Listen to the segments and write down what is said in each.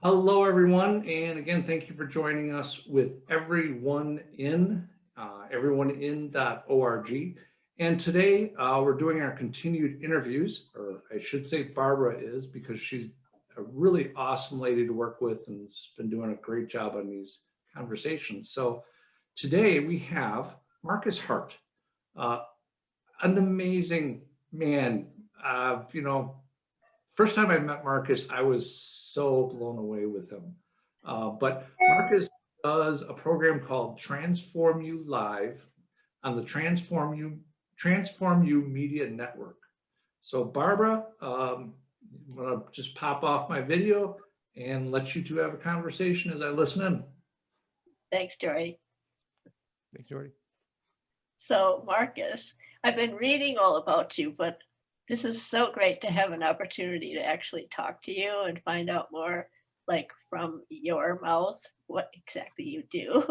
Hello, everyone. And again, thank you for joining us with everyonein.org. And today we're doing our continued interviews, or I should say Barbara is, because she's a really awesome lady to work with and has been doing a great job on these conversations. So today we have Marcus Hart, uh, an amazing man. You know, First time I met Marcus, I was so blown away with him. But Marcus does a program called Transform You Live on the Transform You Media Network. So Barbara, I'm gonna just pop off my video and let you two have a conversation as I listen in. Thanks, Jory. Thanks, Jordy. So, Marcus, I've been reading all about you, but this is so great to have an opportunity to actually talk to you and find out more, like from your mouth, what exactly you do.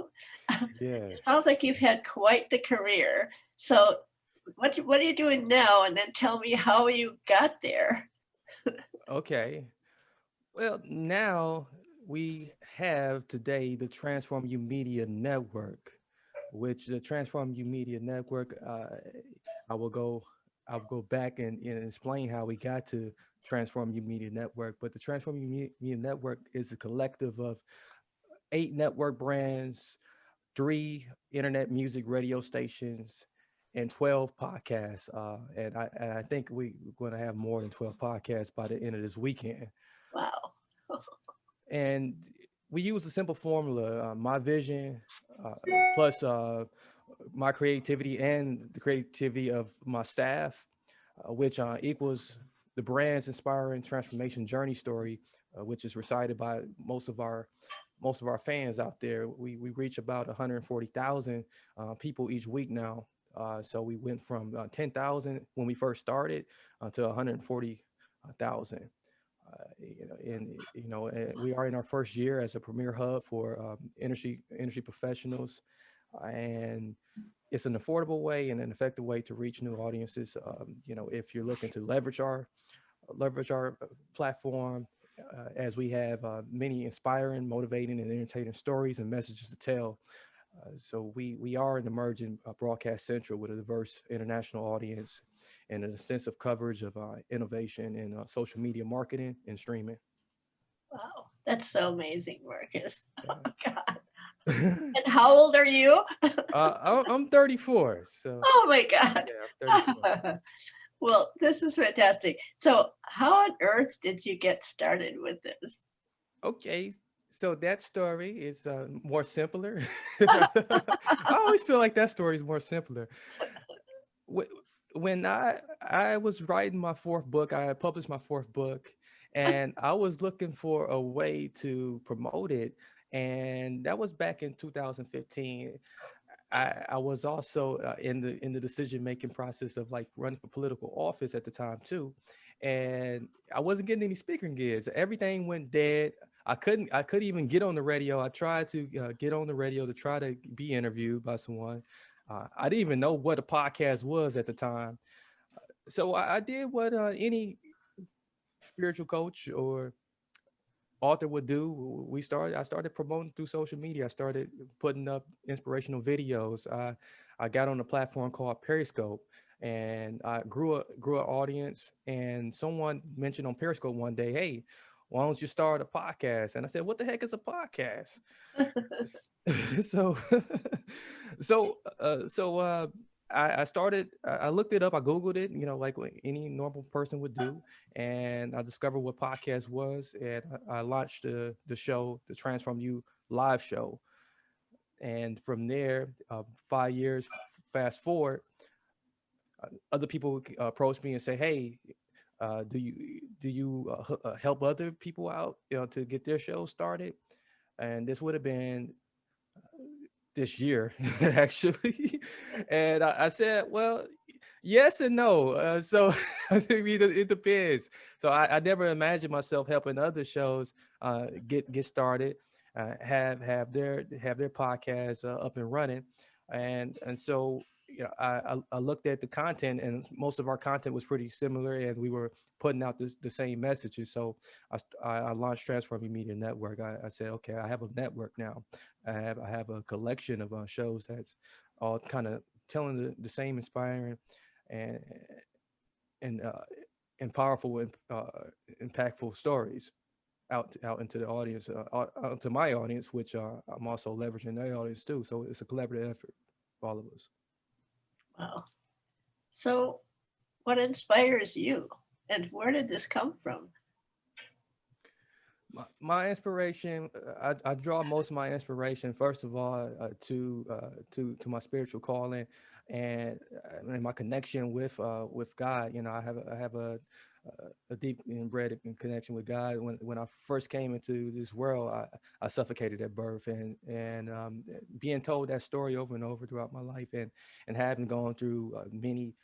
Yeah. Sounds like you've had quite the career. So, what are you doing now? And then tell me how you got there. Okay. Well, now we have today the Transform You Media Network, which the Transform You Media Network, I will go, I'll go back and explain how we got to Transform You Media Network. But the Transform You Media Network is a collective of 8 network brands, 3 internet music radio stations, and 12 podcasts. And I think we're going to have more than 12 podcasts by the end of this weekend. Wow. And we use a simple formula: my vision, uh, plus my creativity and the creativity of my staff, which equals the brand's inspiring transformation journey story, which is recited by most of our fans out there. We reach about 140,000 people each week now. So we went from 10,000 when we first started to 140,000. And we are in our first year as a premier hub for industry professionals, and it's an affordable way and an effective way to reach new audiences. If you're looking to leverage our platform, as we have many inspiring, motivating, and entertaining stories and messages to tell. So we are an emerging broadcast central with a diverse international audience and an extensive coverage of innovation in social media marketing and streaming. Wow. That's so amazing, Marcus. Oh, Yeah. God. And how old are you? I'm 34, so Oh, my God. yeah, I'm 34. Well, this is fantastic. So, how on earth did you get started with this? Okay, so that story is more simpler. I always feel like that story is more simpler. Wh- When I was writing my fourth book, I had published my fourth book, and I was looking for a way to promote it, and that was back in 2015. I was also in the decision making process of like running for political office at the time too, and I wasn't getting any speaking gigs. Everything went dead. I couldn't even get on the radio. I tried to get on the radio to try to be interviewed by someone. I didn't even know what a podcast was at the time, so I did what any spiritual coach or author would do. I started promoting through social media. I started putting up inspirational videos. I got on a platform called Periscope, and I grew an audience. And someone mentioned on Periscope one day, "Hey, why don't you start a podcast?" And I said, "What the heck is a podcast?" so so I started. I looked it up. I googled it. Like what any normal person would do, and I discovered what podcast was, and I launched the show, the Transform You live show. And from there, 5 years fast forward, other people approach me and say, "Hey, do you help other people out, to get their show started?" And this would have been this year, actually. And I said, well, yes and no. So I mean, it depends. So I never imagined myself helping other shows get started, have their podcast up and running, and so I looked at the content, and most of our content was pretty similar, and we were putting out the same messages. So I launched Transforming Media Network. I said, okay, I have a network now. I have a collection of shows that's all kind of telling the same inspiring and and uh, and powerful and impactful stories out into the audience, out to my audience, which I'm also leveraging their audience too. So it's a collaborative effort for all of us. Wow. So what inspires you, and where did this come from? My inspiration, I draw most of my inspiration, first of all, to my spiritual calling and my connection with God. I have a deep inbred connection with God. When I first came into this world, I suffocated at birth, and being told that story over and over throughout my life, and having gone through many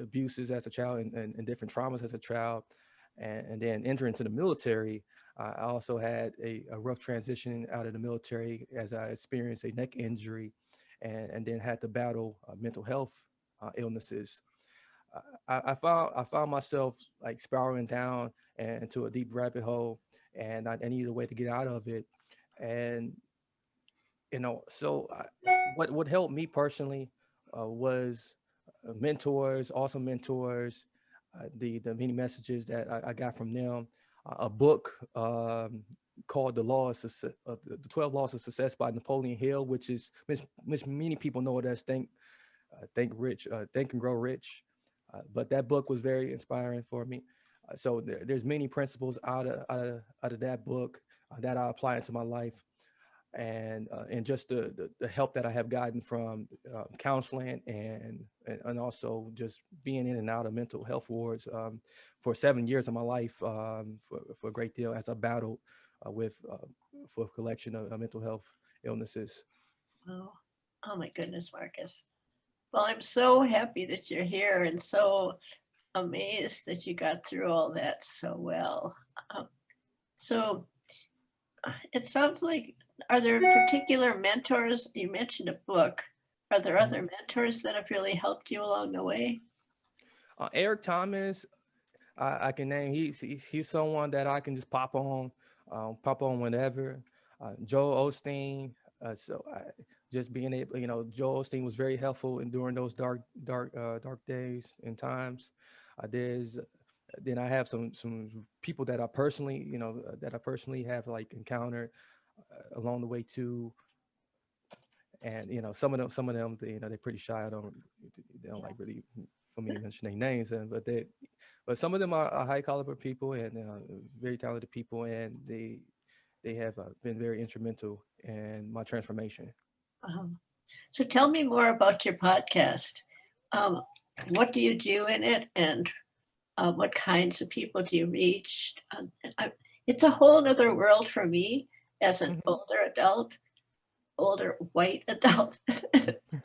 abuses as a child and different traumas as a child. And then entering into the military, I also had a rough transition out of the military as I experienced a neck injury, and then had to battle mental health illnesses. I found myself like spiraling down and into a deep rabbit hole, and I needed a way to get out of it. And so what helped me personally was mentors, awesome mentors, the many messages that I got from them, a book called The 12 Laws of Success by Napoleon Hill, which many people know it as Think and Grow Rich. But that book was very inspiring for me. So there's many principles out of that book that I apply into my life. And just the help that I have gotten from counseling and also just being in and out of mental health wards for 7 years of my life for a great deal as I battled for a collection of mental health illnesses. Oh my goodness, Marcus. Well, I'm so happy that you're here and so amazed that you got through all that so well. So it sounds like, are there particular mentors? You mentioned a book. Are there other mentors that have really helped you along the way? Eric Thomas, I can name. He's someone that I can just pop on whenever. Joel Osteen. Just being able, Joel Osteen was very helpful during those dark days and times. Then I have some people that I personally have like encountered along the way too. And some of them, they're pretty shy. They don't like really for me to mention their names, but some of them are high caliber people and very talented people, and they have been very instrumental in my transformation. So tell me more about your podcast. What do you do in it, and what kinds of people do you reach? It's a whole other world for me as an older white adult.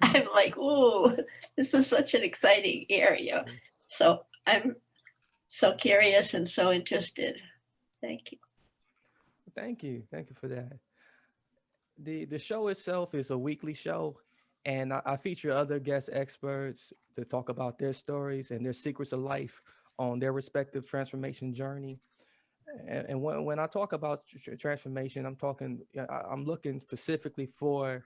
I'm like, ooh, this is such an exciting area. So I'm so curious and so interested. Thank you. Thank you for that. The show itself is a weekly show, and I feature other guest experts to talk about their stories and their secrets of life on their respective transformation journey. And when I talk about transformation, I'm looking specifically for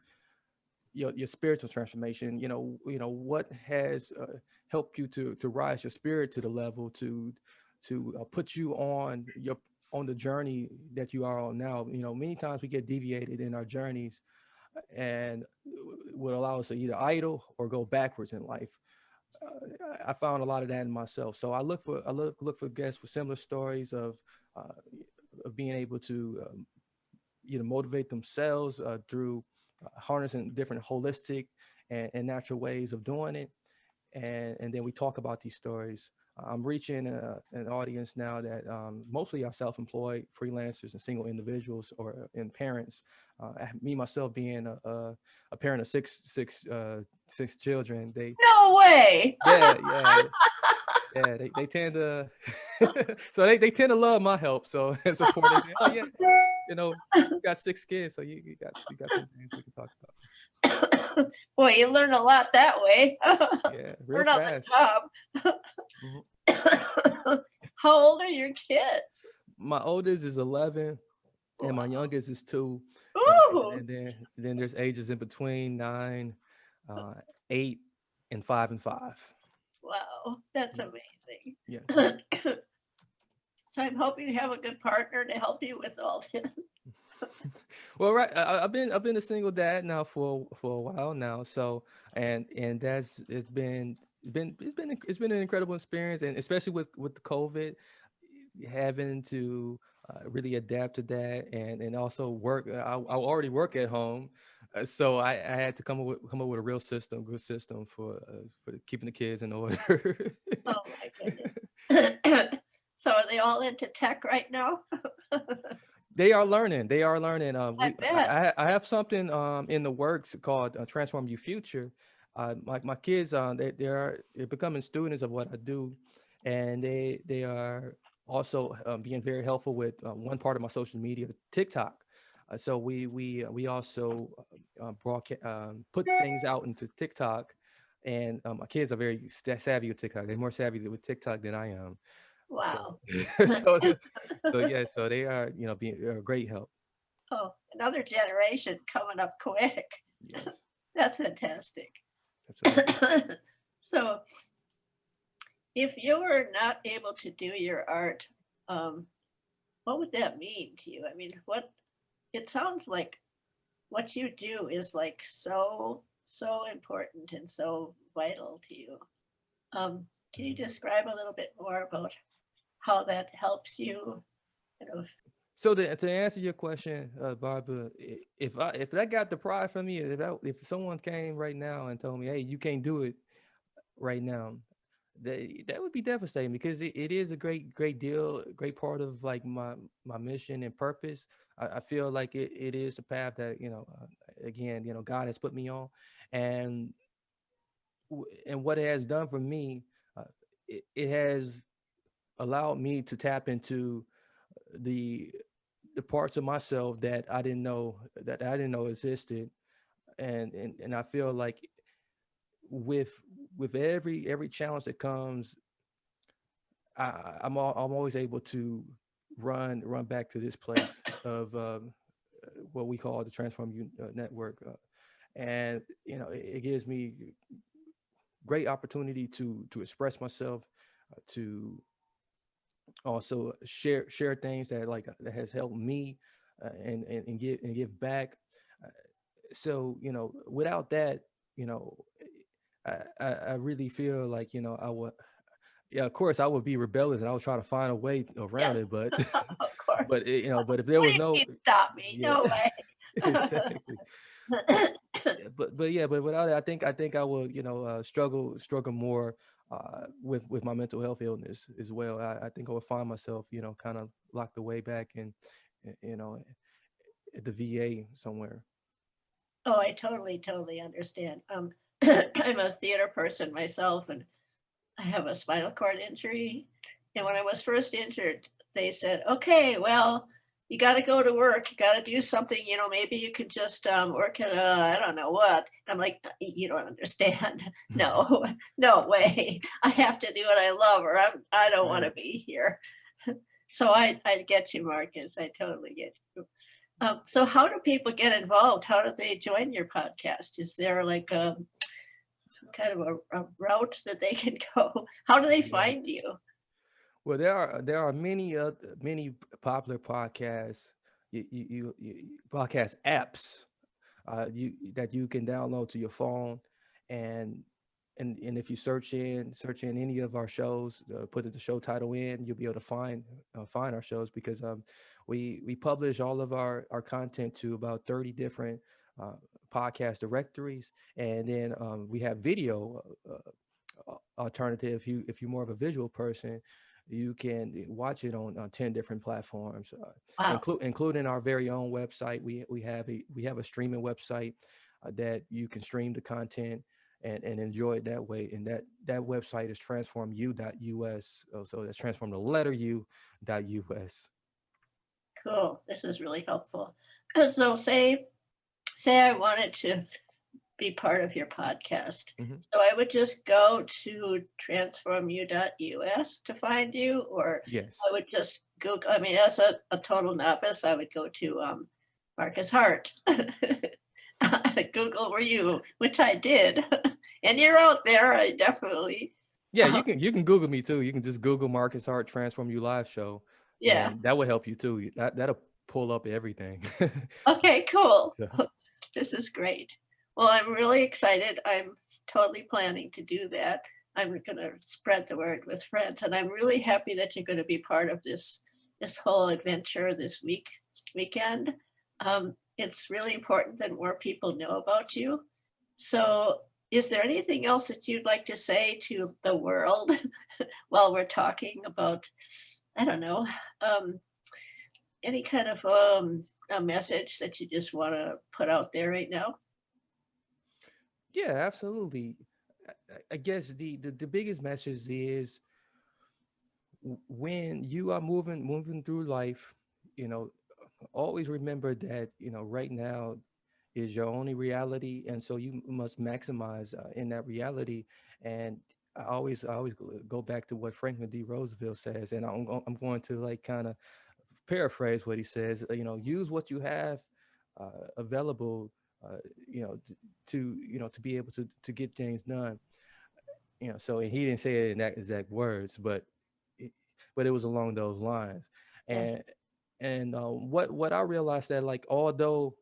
your spiritual transformation. What has helped you to rise your spirit to the level to put you on the journey that you are on now. Many times we get deviated in our journeys and would allow us to either idle or go backwards in life. I found a lot of that in myself. So I look for guests with similar stories of being able to motivate themselves through harnessing different holistic and natural ways of doing it. And then we talk about these stories. I'm reaching an audience now that mostly are self-employed freelancers and single individuals and parents. Me myself being a parent of six children. No way. Yeah. They tend to so they tend to love my help. So supporting. Oh yeah, you got 6 kids, so you got some things we can talk about. Boy, you learn a lot that way. Yeah, real Learn on the fast. job. Mhm. How old are your kids? My oldest is 11 and my Wow. youngest is 2. Ooh, And then there's ages in between 9, 8, and 5 and 5. wow, that's Yeah. amazing. Yeah. So I'm hoping you have a good partner to help you with all this. Well, right. I've been a single dad now for a while now. So and that's it's been an incredible experience, and especially with the COVID, having to really adapt to that, and also work. I already work at home, so I had to come up with a good system for keeping the kids in order. Oh my goodness. So are they all into tech right now? They are learning. They are learning. I bet. I have something in the works called Transform You Future. My kids they're becoming students of what I do, and they are also being very helpful with one part of my social media, TikTok. So we also put things out into TikTok, and my kids are very savvy with TikTok. They're more savvy with TikTok than I am. So Wow. so so yeah, so they are, being a great help. Oh, another generation coming up quick. Yes, That's fantastic. absolutely. So if you were not able to do your art, um, what would that mean to you? I mean, it sounds like what you do is like so important and so vital to you. Can you describe a little bit more about how that helps you? You know, So to answer your question, Barbara, if that got the pride from me, if someone came right now and told me, hey, you can't do it right now, that would be devastating, because it is a great deal, great part of like my mission and purpose. I feel like it is a path that, again, God has put me on, and and what it has done for me, uh, it has allowed me to tap into the the parts of myself that I didn't know existed, and I feel like with every challenge that comes, I'm always able to run back to this place of what we call the Network, and it gives me great opportunity to express myself, to also share things that has helped me, and give back. Uh, so without that, you know, I really feel like I would. Yeah, of course, I would be rebellious, and I would try to find a way around yes, it. But, of course. but if there What do was you no, mean stop me? yeah, No way. exactly. Yeah, but without it, I think I will, struggle more with my mental health illness as well. I think I would find myself, kind of locked away back in, at the VA somewhere. Oh, I totally understand. I'm a theater person myself, and I have a spinal cord injury. And when I was first injured, they said, okay, well, you got to go to work. You got to do something. Maybe you could just work at I don't know what. I'm like, you don't understand. No, no way. I have to do what I love, or I don't want to Right. be here. So I get you, Marcus. I totally get you. So how do people get involved? How do they join your podcast? Is there like some kind of a route that they can go? How do they Yeah. find you? Well, there are many popular podcasts, podcast apps, that you can download to your phone, and if you search in any of our shows, put the show title in, you'll be able to find our shows, because we publish all of our content to about 30 different uh, podcast directories, and then we have video alternative. If you're more of a visual person, you can watch it on 10 different platforms, Wow, including our very own website. We have a streaming website that you can stream the content and enjoy it that way. And that website is transformu.us. So that's transform the letter u.us. cool. This is really helpful. So say I wanted to be part of your podcast. Mhm. So I would just go to transformu.us to find you, or Yes. I would just Google, I mean, as a total novice, I would go to Marcus Hart. Google were you, which I did. And you're out there, I definitely. Yeah, you can Google me too. You can just Google Marcus Hart Transform You Live show, Yeah. and that will help you too. That'll pull up everything. Okay, cool. Yeah. This is great. Well, I'm really excited. I'm totally planning to do that. I'm going to spread the word with friends, and I'm really happy that you're going to be part of this whole adventure this weekend. It's really important that more people know about you. So, is there anything else that you'd like to say to the world while we're talking about, I don't know, any kind of a message that you just want to put out there right now? Yeah, absolutely. I guess the biggest message is when you are moving through life, you know, always remember that, right now is your only reality, and so you must maximize in that reality. And I always go back to what Franklin D. Roosevelt says, and I'm going to like kind of paraphrase what he says. Use what you have available, uh, to be able to get things done. So he didn't say it in that exact words, but it was along those lines. Yes. And what I realized that, like, although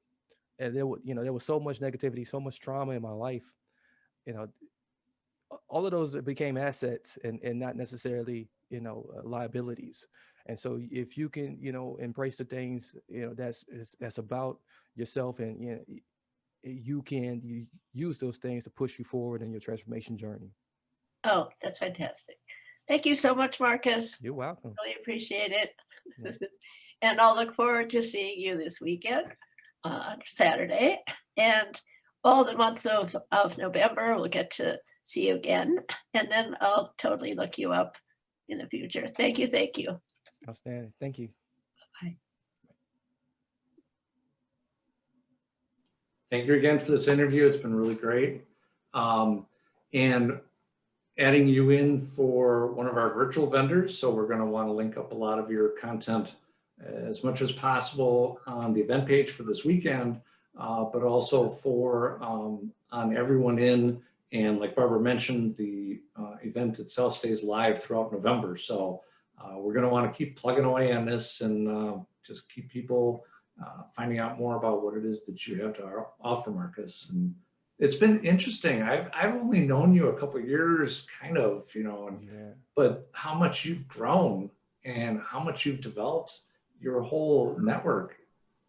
there was so much negativity, so much trauma in my life, you know all of those became assets, and not necessarily liabilities. And so if you can embrace the things that's about yourself, and you use those things to push you forward in your transformation journey. Oh, that's fantastic. Thank you so much, Marcus. You're welcome. Really appreciate it. Yeah. And I'll look forward to seeing you this weekend on Saturday. And all the months of November, we'll get to see you again. And then I'll totally look you up in the future. Thank you. Thank you. Outstanding. Thank you. Bye. Thank you again for this interview. It's been really great. And adding you in for one of our virtual vendors. So we're going to want to link up a lot of your content as much as possible on the event page for this weekend, but also for on everyone in. And like Barbara mentioned, the event itself stays live throughout November. So we're going to want to keep plugging away on this and just keep people finding out more about what it is that you have to offer, Marcus. And it's been interesting. I've only known you a couple of years, kind of, Yeah. but how much you've grown and how much you've developed your whole network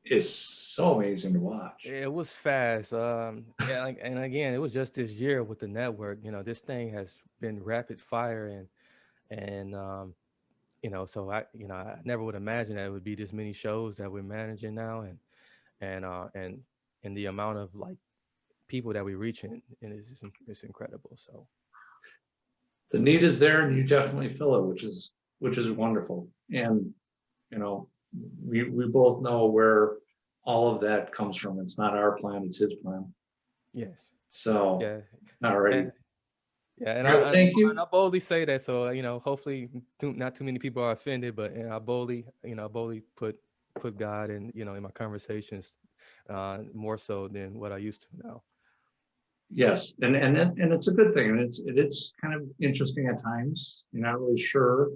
is so amazing to watch. It was fast. Yeah, and again, it was just this year with the network. This thing has been rapid fire, and so I never would imagine that it would be this many shows that we're managing now, and the amount of like people that we're reaching, and it's incredible. So The need is there, and you definitely fill it, which is wonderful. And we both know where all of that comes from. It's not our plan; it's his plan. yes, So, yeah, all right. and, yeah, and Well, thank you. I boldly say that, so hopefully not too many people are offended, but I boldly put God in my conversations, more so than what I used to now. Yes, and it's a good thing, and it's kind of interesting at times. You're not really sure,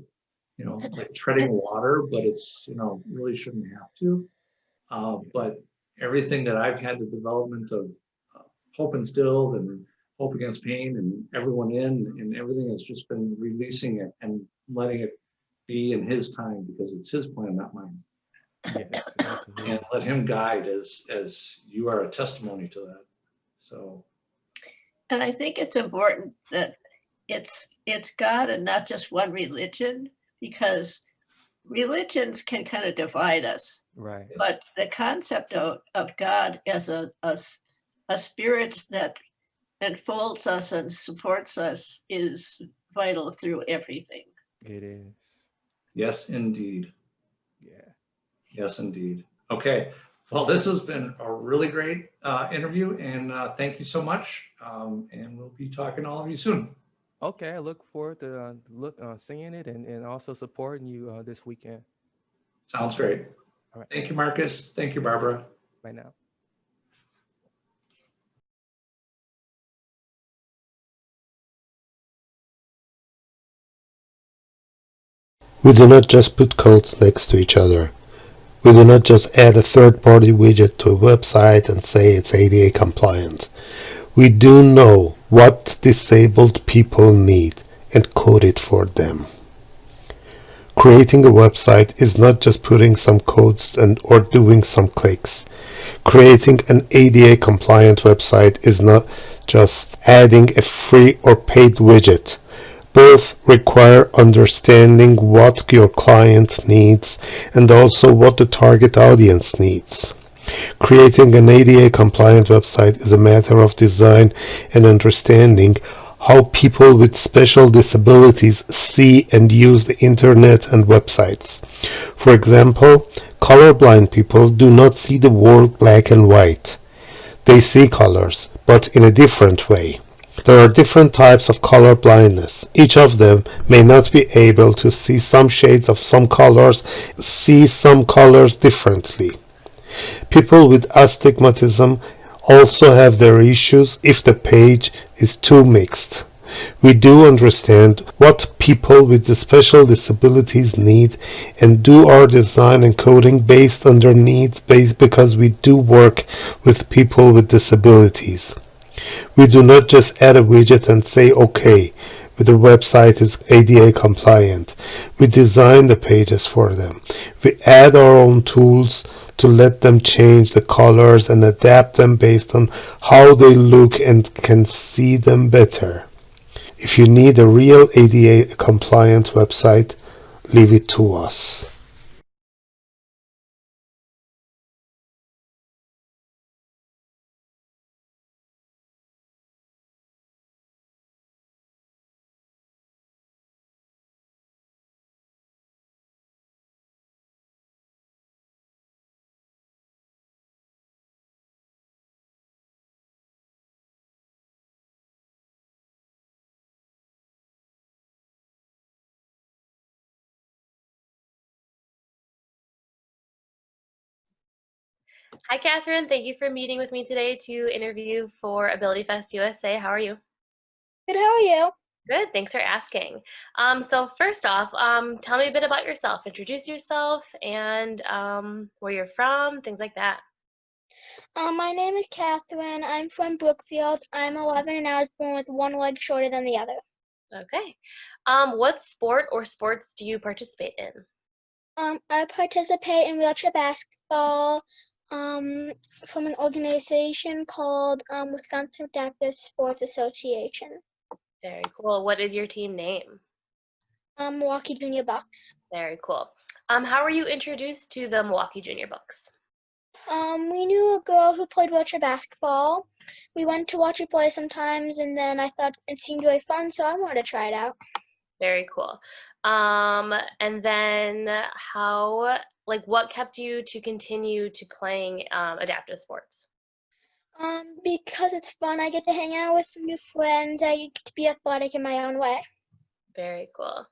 like treading water, but it's really shouldn't have to. But everything that I've had the development of hope instilled and hope against pain, and everyone in, and everything has just been releasing it and letting it be in his time, because it's his plan, not mine. Yes, absolutely. And let him guide as you are a testimony to that. So. And I think it's important that it's God and not just one religion, because religions can kind of divide us. Right. But the concept of God as a spirit that enfolds us and supports us is vital through everything. It is. Yes, indeed. Yeah. Yes, indeed. Okay. Well, this has been a really great interview, and thank you so much. And we'll be talking to all of you soon. Okay, I look forward to seeing it and also supporting you this weekend. Sounds great. All right, Thank you, Marcus. Thank you, Barbara. bye now. We do not just put codes next to each other. We do not just add a third-party widget to a website and say it's ADA compliant. We do know what disabled people need and code it for them. Creating a website is not just putting some codes or doing some clicks. Creating an ADA compliant website is not just adding a free or paid widget. Both require understanding what your client needs and also what the target audience needs. Creating an ADA compliant website is a matter of design and understanding how people with special disabilities see and use the internet and websites. For example, colorblind people do not see the world black and white. They see colors, but in a different way. There are different types of color blindness. Each of them may not be able to see some shades of some colors, see some colors differently. People with astigmatism also have their issues if the page is too mixed. We do understand what people with the special disabilities need and do our design and coding based on their needs because we do work with people with disabilities. We do not just add a widget and say, okay, the website is ADA compliant. We design the pages for them. We add our own tools to let them change the colors and adapt them based on how they look and can see them better. If you need a real ADA compliant website, leave it to us. Hi, Catherine. Thank you for meeting with me today to interview for Ability Fest USA. How are you? Good, how are you? Good. Thanks for asking. So first off, tell me a bit about yourself. Introduce yourself and where you're from, things like that. My name is Catherine. I'm from Brookfield. I'm 11 and I was born with one leg shorter than the other. Okay. What sport or sports do you participate in? I participate in wheelchair basketball from an organization called Wisconsin Adaptive Sports Association. Very cool. What is your team name? Milwaukee Junior Bucks. Very cool. How were you introduced to the Milwaukee Junior Bucks? We knew a girl who played wheelchair basketball. We went to watch her play sometimes, and then I thought it seemed really fun, so I wanted to try it out. Very cool. And then what kept you to continue to playing adaptive sports? Because it's fun. I get to hang out with some new friends. I get to be athletic in my own way. Very cool.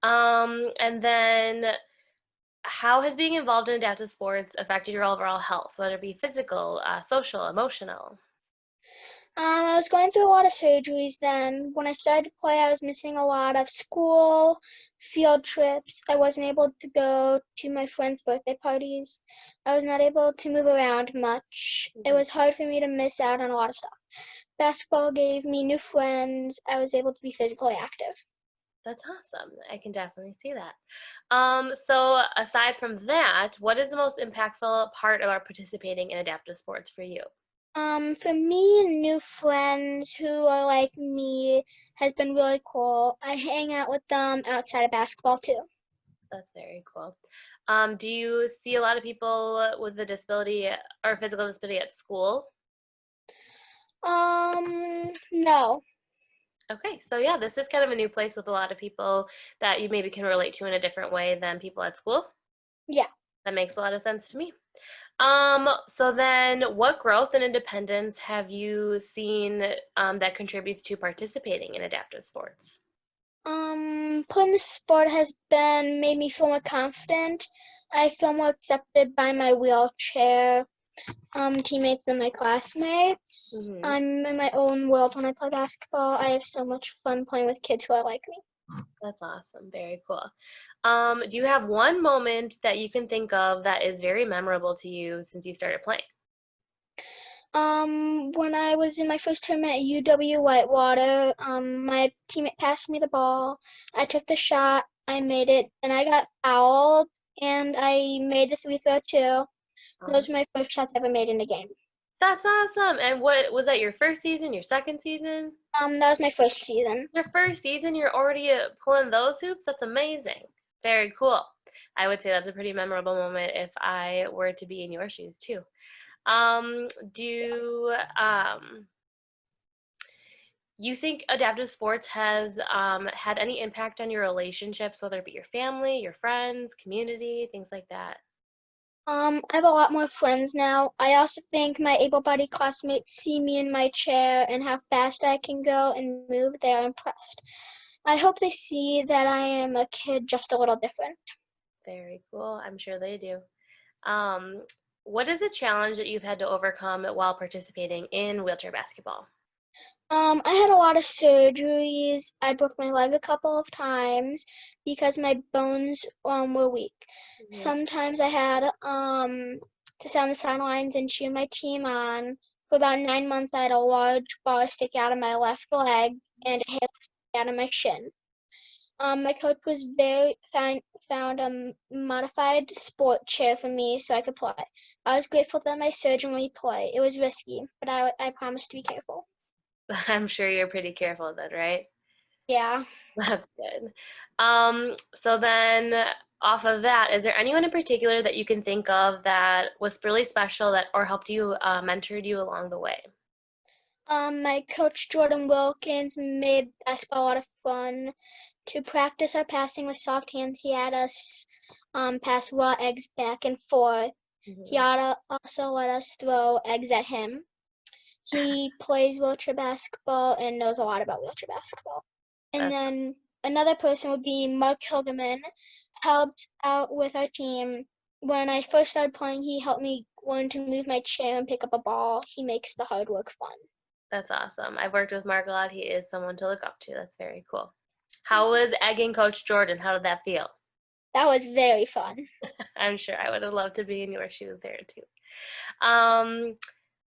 And then how has being involved in adaptive sports affected your overall health, whether it be physical, social, emotional? I was going through a lot of surgeries then. When I started to play, I was missing a lot of school, field trips. I wasn't able to go to my friends' birthday parties. I was not able to move around much. It was hard for me to miss out on a lot of stuff. Basketball gave me new friends. I was able to be physically active. That's awesome. I can definitely see that. So aside from that, what is the most impactful part about participating in adaptive sports for you? For me, new friends who are like me has been really cool. I hang out with them outside of basketball too. That's very cool. Do you see a lot of people with a disability or physical disability at school? No. Okay, so yeah, this is kind of a new place with a lot of people that you maybe can relate to in a different way than people at school. Yeah. That makes a lot of sense to me. So then what growth and independence have you seen that contributes to participating in adaptive sports? Playing the sport has made me feel more confident. I feel more accepted by my wheelchair teammates and my classmates. Hmm. I'm in my own world when I play basketball. I have so much fun playing with kids who are like me. That's awesome. Very cool. Do you have one moment that you can think of that is very memorable to you since you started playing? When I was in my first tournament at UW Whitewater, my teammate passed me the ball. I took the shot, I made it, and I got fouled, and I made the free throw too. Those were my first shots I ever made in a game. That's awesome. And what was that, your first season, your second season? That was my first season. Your first season, you're already pulling those hoops? That's amazing. Very cool. I would say that's a pretty memorable moment if I were to be in your shoes too. Do you think adaptive sports has had any impact on your relationships, whether it be your family, your friends, community, things like that? I have a lot more friends now. I also think my able-bodied classmates see me in my chair and how fast I can go and move. They are impressed. I hope they see that I am a kid just a little different. Very cool. I'm sure they do. What is a challenge that you've had to overcome while participating in wheelchair basketball? I had a lot of surgeries. I broke my leg a couple of times because my bones were weak. Mhm. Sometimes I had to sit on the sidelines and cheer my team on. For about 9 months, I had a large bar stick out of my left leg and a hair stick out of my shin. My coach was found a modified sport chair for me so I could play. I was grateful that my surgeon let me play. It was risky, but I promised to be careful. I'm sure you're pretty careful then, right? Yeah. That's good. So then off of that, is there anyone in particular that you can think of that was really special that or helped you, mentored you along the way? My coach Jordan Wilkins made basketball a lot of fun. To practice our passing with soft hands, he had us pass raw eggs back and forth. He also let us throw eggs at him. He plays wheelchair basketball and knows a lot about wheelchair basketball. And then another person would be Mark Hilgerman, helps out with our team. When I first started playing, he helped me learn to move my chair and pick up a ball. He makes the hard work fun. That's awesome. I've worked with Mark a lot. He is someone to look up to. That's very cool. How was egging Coach Jordan? How did that feel? That was very fun. I'm sure I would have loved to be in your shoes there too.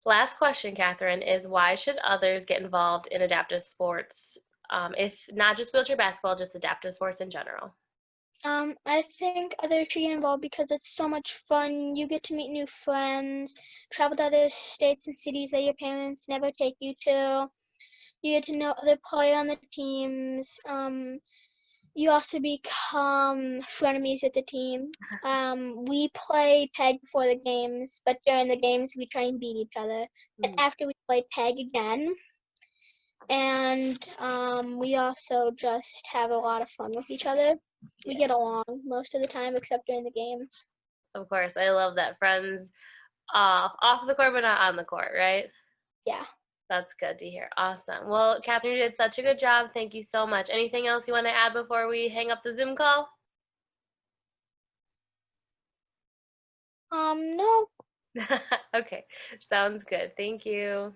Last question, Catherine, is why should others get involved in adaptive sports? If not just wheelchair basketball, just adaptive sports in general. I think others should get involved because it's so much fun. You get to meet new friends, travel to other states and cities that your parents never take you to. You get to know other players on the teams. You also become frenemies with the team. We play tag before the games, but during the games we try and beat each other. And after we play tag again. And we also just have a lot of fun with each other. We get along most of the time, except during the games. Of course, I love that. Friends off the court, but not on the court, right? Yeah. That's good to hear. Awesome. Well, Catherine, you did such a good job. Thank you so much. Anything else you want to add before we hang up the Zoom call? No. Okay, sounds good. Thank you.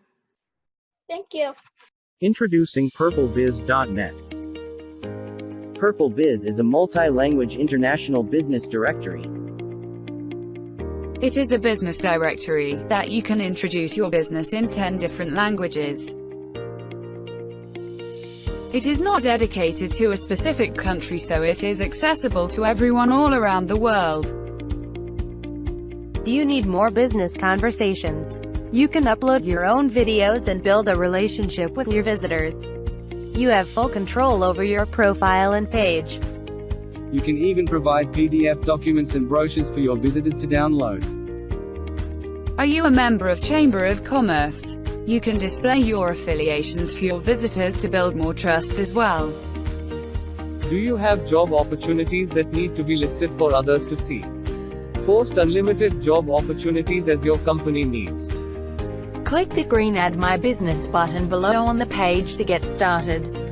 Thank you. Introducing PurpleBiz.net. PurpleBiz is a multi-language international business directory. It is a business directory that you can introduce your business in 10 different languages. It is not dedicated to a specific country, so it is accessible to everyone all around the world. Do you need more business conversations? You can upload your own videos and build a relationship with your visitors. You have full control over your profile and page. You can even provide PDF documents and brochures for your visitors to download. Are you a member of Chamber of Commerce? You can display your affiliations for your visitors to build more trust as well. Do you have job opportunities that need to be listed for others to see? Post unlimited job opportunities as your company needs. Click the green Add My Business button below on the page to get started.